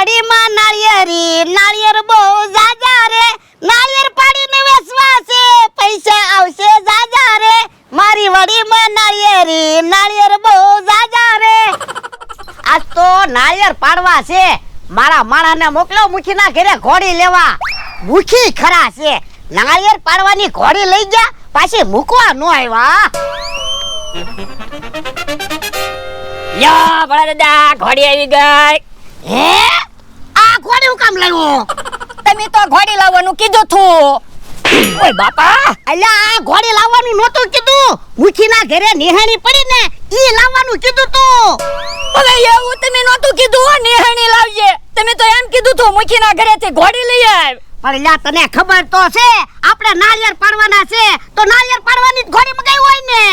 વડીમાં નાળિયેરી નાળિયેર બહુ જાજા રે નાળિયેર પાડીને વેચવા છે પૈસા આવશે જાજા રે મારી વડીમાં નાળિયેરી નાળિયેર બહુ જાજા રે આજ તો નાળિયેર પાડવા છે મારા માણાને મોકલો મુખીના ઘરે ઘોડી લેવા મુખી ખરા છે નાળિયેર પાડવાની ઘોડી લઈ ગયા પાછી મૂકવા ન આવ્યા યો ભલા દાદા ઘોડી આવી ગઈ હે આ ઘોડી હું કામ લાવ્યો તમે તો ઘોડી લાવવાનું કીધું તું ઓય બાપા અલ્યા આ ઘોડી લાવવાનું નહોતું કીધું મુખીના ઘરે નિહાણી પડી ને ઈ લાવવાનું કીધું તું હવે એવું તમે નહોતું કીધું હો નિહાણી લાવજે તમે તો એમ કીધું તું મુખીના ઘરેથી ઘોડી લઈ આવ પણ લ્યા તને ખબર તો છે આપણે નાળિયેર પાડવાના છે તો નાળિયેર પાડવાની જ ઘોડી મગાવી હોય ને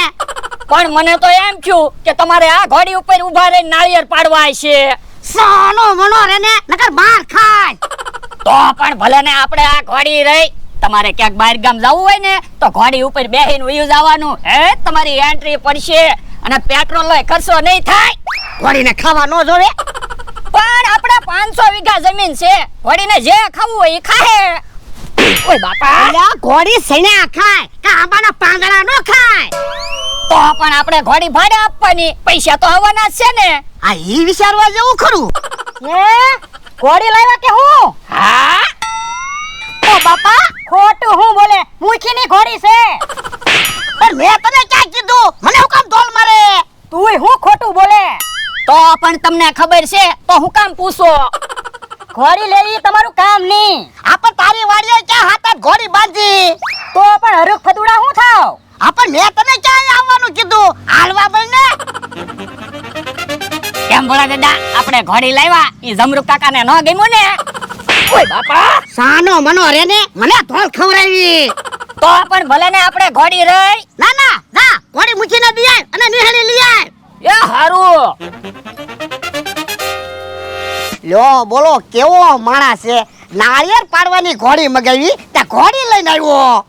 પણ મને તો એમ થયું કે તમારે આ ઘોડી ઉપર ઊભા રહીને નાળિયેર પાડવા છે સાનો મનો રે ને નકર માર ખાય તો પણ ભલે ને આપણે આ ઘોડી રહી તમારે ક્યાંક બહાર ગામ જવું હોય ને તો ઘોડી ઉપર બેહીને વયું જવાનું હે તમારી એન્ટ્રી પડશે અને પેટ્રોલ નો ખર્ચો નહીં થાય ઘોડીને ખાવા ન જોવે પણ આપણે 500 વીઘા જમીન છે ઘોડીને જે ખાવું હોય એ ખાહે ઓય બાપા અલ્યા ઘોડી સૈના ખાય કે આંબાના પાંદડા નો ખાય તો પણ આપણે ઘોડી ભાડે આપવાની પૈસા તો આવવાના જ છે ને આ ઈ વિચારવા જેવું ખરું હે ઘોડી લાવ્યા કે હું હા ઓ બાપા ખોટું હું બોલે મુખીની ઘોડી છે પણ મેં તને ક્યાં કીધું મને હું કામ ધોલ મારે તુંય હું ખોટું બોલે તો પણ તમને ખબર છે તો હું કામ પૂછો ઘોડી લેવી તમારું કામ નહીં આપણ તારી વાડીએ ક્યાં હાથ ઘોડી બાંધી તો પણ હરુખ ફદુડા હું થાવ આપણ મેં તને ક્યાં આવવાનું કીધું હાલવા બને કેમ બોલા દાદા આપણે ઘોડી લાવ્યા ઈ જમરૂક કાકાને ન ગમ્યું ને ઓય બાપા સાનો મનો રે ને મને ધોલ ખવરાવી તો પણ ભલે ને આપણે ઘોડી રહી ના ના જા ઘોડી મૂકીને દી આય અને નિહાળી લઈ આય એ હારું લ્યો બોલો કેવો માણસ છે નાળિયેર પાડવાની ઘોડી મગાવી તે ઘોડી લઈને આવ્યો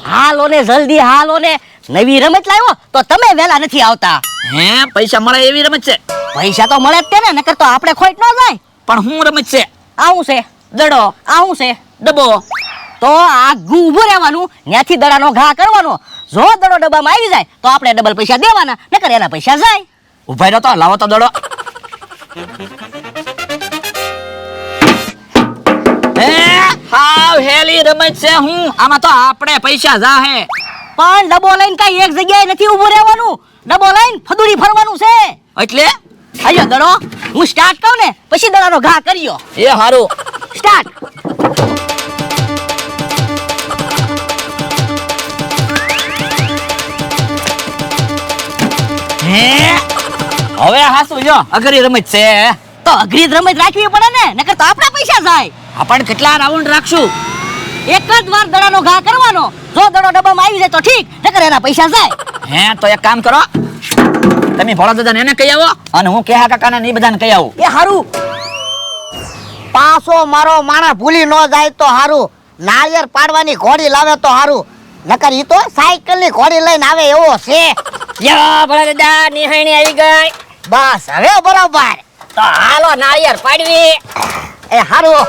હાલો ને જલ્દી હાલો ને નવી રમત લાવ્યો તો તમે વેલા નથી આવતા હે પૈસા મળે એવી રમત છે પૈસા તો મળે જ તે ને નકર તો આપણે ખોટ ન જાય પણ હું રમત છે આવું છે દડો આવું છે ડબ્બો તો આગું ઊભું રહેવાનું ત્યાંથી દડાનો ઘા કરવાનો જો દડો ડબ્બામાં આવી જાય તો આપણે ડબલ પૈસા દેવાના નકર એના પૈસા જાય ઉભા રહ્યો તો લાવો તો દડો હે હાવ હેલી રમત છે હું આમાં તો આપણે પૈસા જાહે પણ ડબ્બો લઈને કઈ એક જગ્યાએ નથી ઊભું રહેવાનું ડબ્બો લઈને ફદુડી ફરવાનું છે એટલે આયો દડો હું સ્ટાર્ટ કહું ને પછી દડાનો ઘા કર્યો એ હારું સ્ટાર્ટ હે હવે હાસુ જો અઘરી રમત છે તો અઘરી જ રમત રાખવી પડે ને નકર તો આપણા પૈસા જાય આપણ કેટલા રાઉન્ડ રાખશું એક જ વાર દડાનો ઘા કરવાનો જો દડો ડબ્બામાં આવી જાય તો ઠીક નકર એના પૈસા જાય હે તો એક કામ કરો તમે ભોળા દાદાને એને કહી આવો અને હું કેહા કાકાને ને ઈ બધાને કહી આવું એ હારું પાછો મારો માણસ ભૂલી ન જાય તો હારું નાળિયેર પાડવાની ઘોડી લાવે તો હારું નકર ઈ તો સાયકલ ની ઘોડી લઈને આવે એવો છે યા ભલા દાદા નિહાણી આવી ગઈ બસ હવે બરોબર તો હાલો નાળિયેર પાડવી એ હારું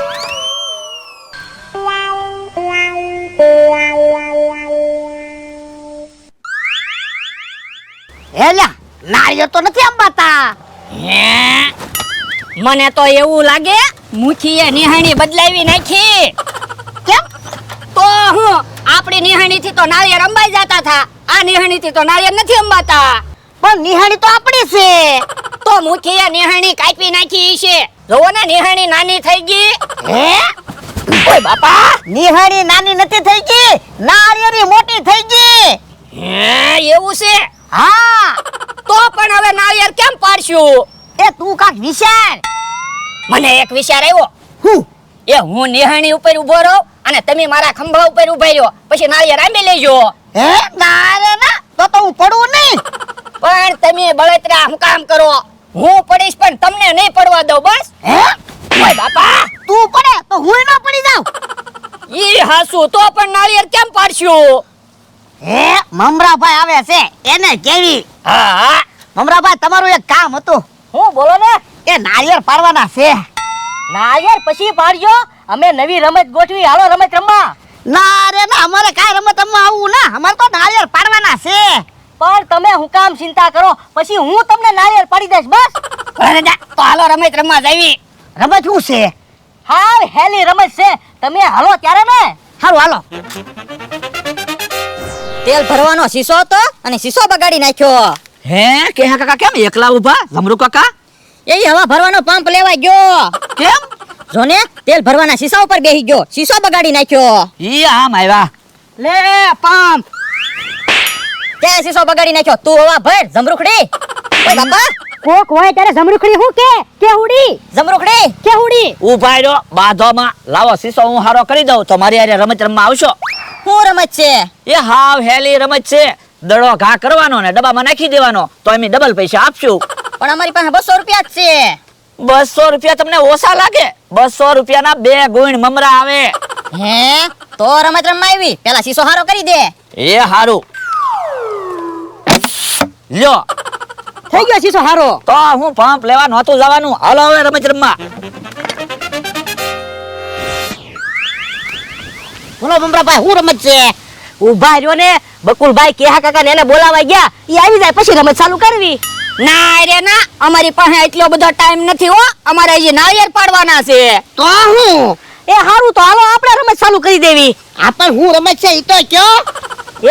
એલા નાળિયેર તો નથી અંબાતા હે મને તો એવું લાગે મુખીએ નિહાણી બદલાવી નાખી કેમ તો હું આપણી નિહાણી થી તો નાળિયેર અંબાઈ જતા થા આ નિહાણી થી તો નાળિયેર નથી અંબાતા પણ નિહાણી તો આપણી છે તો મુખીએ નિહાણી કાપી નાખી છે જોવો ને નિહાણી નાની થઈ ગઈ હે ઓય બાપા નિહાણી નાની નથી થઈ ગઈ નાળિયેરી મોટી થઈ ગઈ હે એવું છે હા તો પણ હવે નાળિયેર કેમ પાડશું એ તું કાક વિચાર મને એક વિચાર આવ્યો હું એ હું નિહાણી ઉપર ઊભો રહું અને તમે મારા ખંભા ઉપર ઊભા રહ્યો પછી નાળિયેર આંબી લેજો હે ના રે ના તો હું પડું નહીં પણ તમે બળતરા હું કામ કરો હું પડીશ પણ તમને નહીં પડવા દઉં બસ હે ઓય બાપા તું પડે તો હું ના પડી જાઉં ઈ હાસુ તો પણ નાળિયેર કેમ પાડશું હે મમરાભાઈ આવે છે એને કેવી હા મમરાભાઈ તમારું એક કામ હતું હું બોલો ને એ નાળિયેર પાડવાના છે ના યાર પછી પાડજો, અમે નવી રમત ગોઠવી, હાલો રમત રમવા. ના રે ના, અમારે કાંઈ રમતમાં આવું ના, અમારે તો નાળિયેર પાડવાના છે. પણ તમે હું કામ ચિંતા કરો, પછી હું તમને નાળિયેર પાડી દઈશ બસ. ભોળા દાદા તો હાલો રમત રમવા જાવી. રમત શું છે? હા હેલી રમત છે, તમે હાલો ત્યારે ને. હારું હાલો. તેલ ભરવાનો શીશો હતો અને શીશો બગાડી નાખ્યો. હે કેહા કાકા કેમ એકલા ઊભા? જમરૂ કાકા એ હવા ભરવાનો પંપ લેવા ગયો. કેમ? જોને તેલ ભરવાના શીશા ઉપર બેહી ગયો, શીશો બગાડી નાખ્યો. ઈ આમ આવ્યા. લે પંપ. ક્યાં શીશો બગાડી નાખ્યો? તું હવા ભર જમરૂખડી. ઓય બાપા, કોક હોય ત્યારે જમરૂખડી હું કે હુડી જમરૂખડી. કે હુડી. ઊભા રહ્યો બાધોમાં. લાવો શીશો હું હારો કરી દઉં તો મારી હારે રમત રમવા આવશો. શું રમત છે? એ હાવ હેલી રમત છે. દડો ઘા કરવાનો ને ડબ્બામાં નાખી દેવાનો તો અમે ડબલ પૈસા આપશું. પણ અમારી પાસે 200 રૂપિયા જ છે. 200 રૂપિયા તમને ઓછા લાગે? 200 રૂપિયાના 2 ગુણ મમરા આવે. હે તો રમત રમવા આવી, પેલા શીશો હારો કરી દે. એ હારું લ્યો. થઈ ગયો શીશો હારો. તો હું પંપ લેવા નહોતું જવાનું. હાલો હવે રમત રમવા. બોલો મમરાભાઈ, શું રમત છે? ઊભા રહ્યો ને, બકુલભાઈ કેહા કાકા ને એને બોલાવા ગયા, ઈ આવી જાય પછી રમત ચાલુ કરવી. ના રે ના, અમારી પાસે એટલો બધો ટાઈમ નથી હો. અમારે હજી નાળિયેર પાડવાના છે. તો હું એ હારું તો હાલો આપણે રમત ચાલુ કરી દેવી. આ પણ હું રમત છે ઈ તો કયો.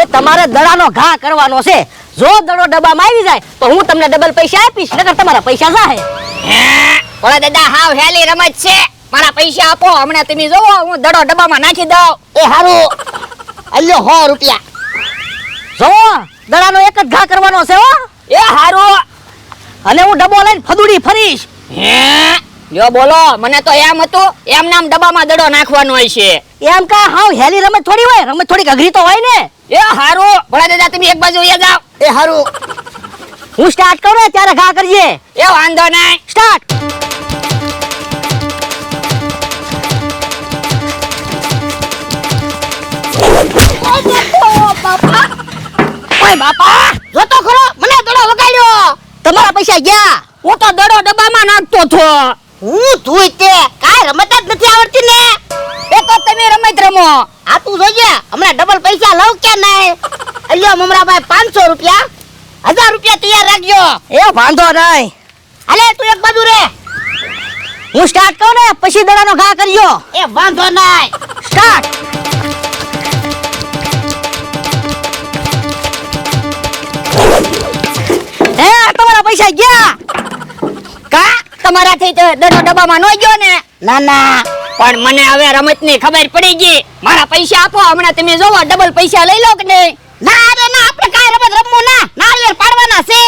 એ તમારે દડાનો ઘા કરવાનો છે. જો દડો ડબ્બામાં આવી જાય તો હું તમને ડબલ પૈસા આપીશ, નકર તમારા પૈસા જાહે. હે ભોળા દાદા હાવ હેલી રમત છે. મારા પૈસા આપો, હમણાં તમે જોવો હું દડો ડબ્બામાં નાખી દઉં. એ હારું, અલ્યો 100 રૂપિયા. જો દડાનો એક જ ઘા કરવાનો છે હો. એ હારું. અને હું ડબ્બો લઈને ફદુડી ફરીશ. હે લ્યો બોલો, મને તો એમ હતું એમ નામ ડબ્બામાં દડો નાખવાનો હોય છે. એમ કા હાવ હેલી રમત થોડી હોય, રમત થોડીક અઘરી તો હોય ને. એ હારું ભોળા દાદા તમે એક બાજુ વયા જાઓ. એ હારું. હું સ્ટાર્ટ કરું ને ત્યારે ઘા કરજે. એ વાંધો નહીં. સ્ટાર્ટ. ઓય બાપા, જોતો ખરો, મને દડો વગાડ્યો. તમારા પૈસા ગયા. હું તો દડો ડબ્બામાં નાખતો હતો. હું ધુઈ તે કાંઈ રમત જ નથી આવડતી ને. એ તો તમે રમત રમો. આ તું જોજે, હમણાં ડબલ પૈસા લઉં કે નહીં. અલ્યો મમરાભાઈ 500 રૂપિયા, 1000 રૂપિયા તૈયાર રાખજો. એ વાંધો નહીં. હાલે તું એક બાજુ રે. હું સ્ટાર્ટ કરું ને પછી દડાનો ઘા કરજો. એ વાંધો નહીં. સ્ટાર્ટ. હે તમારા પૈસા ગયા. કા તમારાથી તો દડો ડબ્બામાં ન ગયો ને? ના ના, પણ મને હવે રમતની ખબર પડી ગઈ. મારા પૈસા આપો, હમણાં તમે જોવો ડબલ પૈસા લઈ લો કે નહીં. ના રે ના, આપણે કાંઈ રમત રમવું ના, નાળિયેર પાડવાના છે.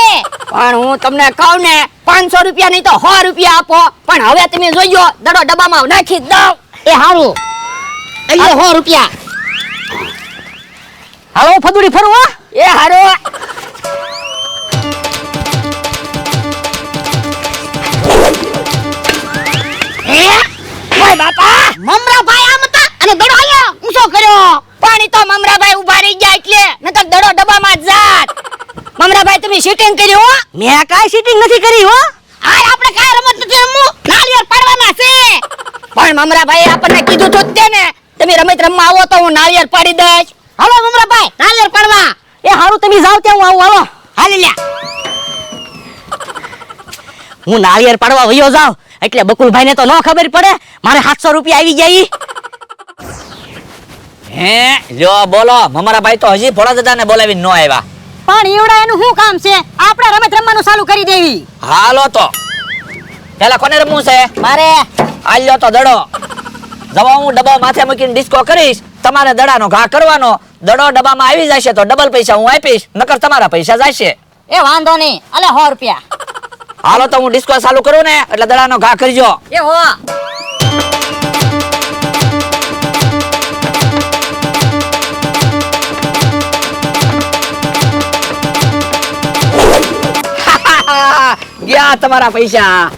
પણ હું તમને કહું ને 500 રૂપિયા નહીં તો 100 રૂપિયા આપો. પણ હવે તમે જોજો દડો ડબ્બામાં નાખી જ દઉં. એ હારું, અલ્યો 100 રૂપિયા. હાલો હું ફદુડી ફરું હો. એ હારો. ઓય બાપા, મમરાભાઈ આમ હતા અને દડો આયો ઊંચો કર્યો. પાણી તો મમરાભાઈ ઉભા રહી ગયા એટલે નકર દડો ડબ્બામાં જ જાત. મમરાભાઈ તમે શૂટિંગ કર્યું હો? મેં કાંઈ સીટિંગ નથી કરી હો. આ આપણે કાંઈ રમત નથી રમવું, નાળિયેર પાડવાના છે. પણ મમરાભાઈ આપણને કીધું તો જ તે ને તમે રમત રમવા આવો તો હું નાળિયેર પાડી દઈશ. હાલો મમરાભાઈ, નાળિયેર પાડવા. એ હારું તમે જાવ ત્યાં હું આવું. હાલો હાલી લ્યા. હું નાળિયેર પાડવા વયો જાવ એટલે બકુલભાઈ ને તો ન ખબર પડે મારે 700 રૂપિયા આવી જાય. હે લ્યો બોલો. મમરાભાઈ તો હજી ભોળા દાદાને બોલાવીને ન આવ્યા. પણ એવડા એનું શું કામ છે? આપણે રમત રમવાનું ચાલુ કરી દેવી. હાલો તો પેલા કોને રમવું છે? મારે આલ્યો તો દડો. જવા હું ડબ્બા માથે મૂકીને ડિસ્કો કરીશ. તમારે દડાનો ઘા કરવાનો. દડો ડબ્બામાં આવી જશે તો ડબલ પૈસા હું આપીશ, નકર તમારા પૈસા જશે. એ વાંધો નહીં, અલે 100 રૂપિયા. હાલો તો હું ડિસ્કો ચાલુ કરું ને એટલે દડાનો ઘા કરજો. એ હો. ગયા તમારા પૈસા.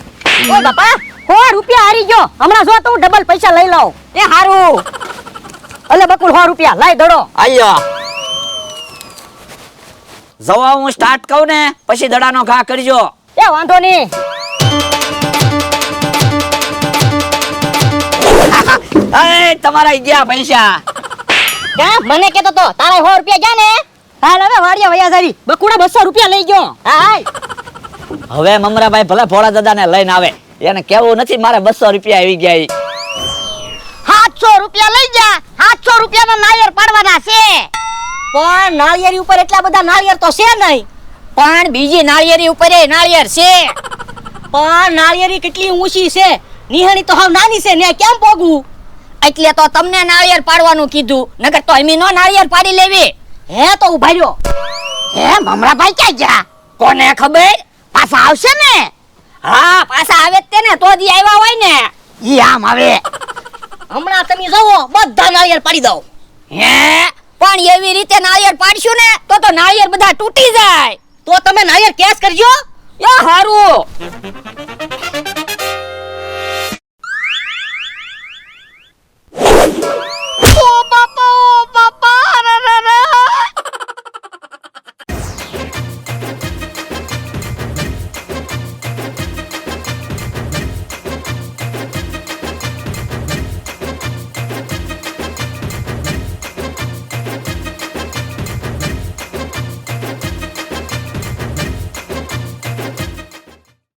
ઓય બાપા 100 રૂપિયા હારી ગયો. હમણાં જો તો હું ડબલ પૈસા લઈ લઉં. એ હારું. અલે બકુલ 100 રૂપિયા લાય દડો. આલ્યો. જવા હું સ્ટાર્ટ કહું ને પછી દડાનો ઘા કરજો. એ વાંધો નહીં. એ તમારા ગયા પૈસા. ક્યાં મને કેતો તો તારા 100 રૂપિયા ગયા ને? હાલ હવે વાડિયા વયા જાવી બકુડા 200 રૂપિયા લઈ ગયો. હા હાય. હવે મમરાભાઈ ભલે ભોળા દાદાને લઈને આવે, એને કેવું નથી મારે 200 રૂપિયા આવી ગયા ઈ. 700 રૂપિયા લઈ જા. 700 રૂપિયાના નાળિયેર પાડવાના છે. પણ નાળિયેરી ઉપર એટલા બધા નાળિયેર તો છે નહીં. પણ બીજી નાળિયેરી ઉપર એ નાળિયેર છે. પણ નાળિયેરી કેટલી ઊંચી છે, નિહાણી તો હાવ નાની છે ને કેમ પોગવું? એટલે તો તમને નાળિયેર પાડવાનું કીધું, નકર તો અમી નો નાળિયેર પાડી લેવી. હે તો ઉભા રહ્યો. હે મમરાભાઈ ક્યાં ગયા? કોને ખબર? પાછા આવશે ને? હા, પાછા આવે જ તેને તો દી આવ્યા હોય ને. ઈ આમ આવે. હમણાં તમે જુઓ બધા નાળિયેર પાડી દઉં. હે પણ એવી રીતે નાળિયેર પાડશું ને તો નાળિયેર બધા તૂટી જાય. તો તમે નાળિયેર કેશ કરજો. યા હારું.